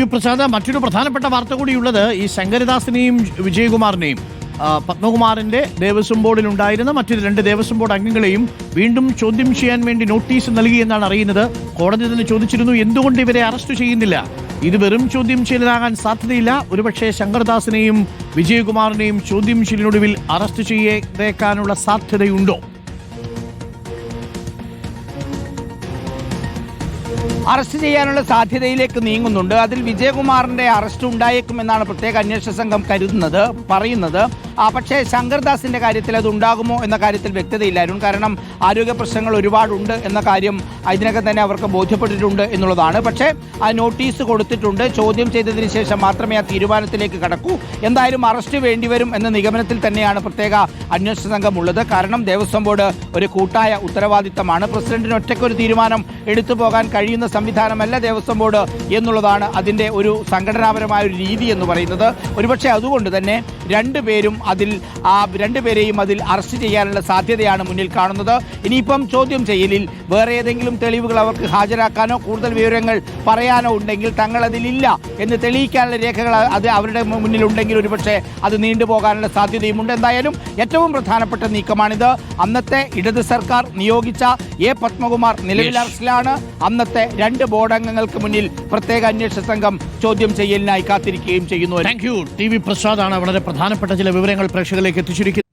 പ്രസാദ്, മറ്റൊരു പ്രധാനപ്പെട്ട വാർത്ത കൂടിയുള്ളത് ഈ ശങ്കരദാസിനെയും വിജയകുമാറിനെയും പത്മകുമാറിന്റെ ദേവസ്വം ബോർഡിൽ ഉണ്ടായിരുന്ന മറ്റൊരു 2 ദേവസ്വം ബോർഡ് അംഗങ്ങളെയും വീണ്ടും ചോദ്യം ചെയ്യാൻ വേണ്ടി നോട്ടീസ് നൽകിയെന്നാണ് അറിയുന്നത്. കോടതി തന്നെ ചോദിച്ചിരുന്നു, എന്തുകൊണ്ട് ഇവരെ അറസ്റ്റ് ചെയ്യുന്നില്ല? ഇത് വെറും ചോദ്യം ചെയ്യലാകാൻ സാധ്യതയില്ല. ഒരുപക്ഷെ ശങ്കരദാസിനെയും വിജയകുമാറിനെയും ചോദ്യം ചെയ്യലിനൊടുവിൽ അറസ്റ്റ് ചെയ്തേക്കാനുള്ള സാധ്യതയുണ്ടോ? അറസ്റ്റ് ചെയ്യാനുള്ള സാധ്യതയിലേക്ക് നീങ്ങുന്നുണ്ട്. അതിൽ വിജയകുമാറിന്റെ അറസ്റ്റ് ഉണ്ടായേക്കുമെന്നാണ് പ്രത്യേക അന്വേഷണ സംഘം പറയുന്നത്. പക്ഷേ ശങ്കർദാസിന്റെ കാര്യത്തിൽ അത് ഉണ്ടാകുമോ എന്ന കാര്യത്തിൽ വ്യക്തതയില്ലായിരുന്നു. കാരണം ആരോഗ്യ പ്രശ്നങ്ങൾ ഒരുപാടുണ്ട് എന്ന കാര്യം ഇതിനകം തന്നെ അവർക്ക് ബോധ്യപ്പെട്ടിട്ടുണ്ട് എന്നുള്ളതാണ്. പക്ഷേ ആ നോട്ടീസ് കൊടുത്തിട്ടുണ്ട്. ചോദ്യം ചെയ്തതിന് ശേഷം മാത്രമേ ആ തീരുമാനത്തിലേക്ക് കടക്കൂ. എന്തായാലും അറസ്റ്റ് വേണ്ടിവരും എന്ന നിഗമനത്തിൽ തന്നെയാണ് പ്രത്യേക അന്വേഷണ സംഘം ഉള്ളത്. കാരണം ദേവസ്വം ബോർഡ് ഒരു കൂട്ടായ ഉത്തരവാദിത്തമാണ്. പ്രസിഡന്റിന് ഒറ്റയ്ക്കൊരു തീരുമാനം എടുത്തു പോകാൻ കഴിയുന്ന സംവിധാനമല്ല ദേവസ്വം ബോർഡ് എന്നുള്ളതാണ് അതിൻ്റെ ഒരു സംഘടനാപരമായ ഒരു രീതി എന്ന് പറയുന്നത്. ഒരുപക്ഷെ അതുകൊണ്ട് തന്നെ രണ്ടുപേരെയും അതിൽ അറസ്റ്റ് ചെയ്യാനുള്ള സാധ്യതയാണ് മുന്നിൽ കാണുന്നത്. ഇനിയിപ്പം ചോദ്യം ചെയ്യലിൽ വേറെ ഏതെങ്കിലും തെളിവുകൾ അവർക്ക് ഹാജരാക്കാനോ കൂടുതൽ വിവരങ്ങൾ പറയാനോ ഉണ്ടെങ്കിൽ തങ്ങളതിലില്ല എന്ന് തെളിയിക്കാനുള്ള രേഖകൾ അത് അവരുടെ മുന്നിലുണ്ടെങ്കിൽ ഒരുപക്ഷെ അത് നീണ്ടുപോകാനുള്ള സാധ്യതയുമുണ്ട്. എന്തായാലും ഏറ്റവും പ്രധാനപ്പെട്ട നീക്കമാണിത്. അന്നത്തെ ഇടത് സർക്കാർ നിയോഗിച്ച എ പത്മകുമാർ നിലവിൽ അറസ്റ്റിലാണ്. അന്നത്തെ 2 ബോർഡ് അംഗങ്ങൾക്ക് മുന്നിൽ പ്രത്യേക അന്വേഷണ സംഘം ചോദ്യം ചെയ്യലിനായി കാത്തിരിക്കുകയും ചെയ്യുന്നു. Thank you. ടി വി പ്രസാദാണ് വളരെ പ്രധാനപ്പെട്ട ചില വിവരങ്ങൾ പ്രേക്ഷകരിലേക്ക് എത്തിച്ചിരിക്കുന്നത്.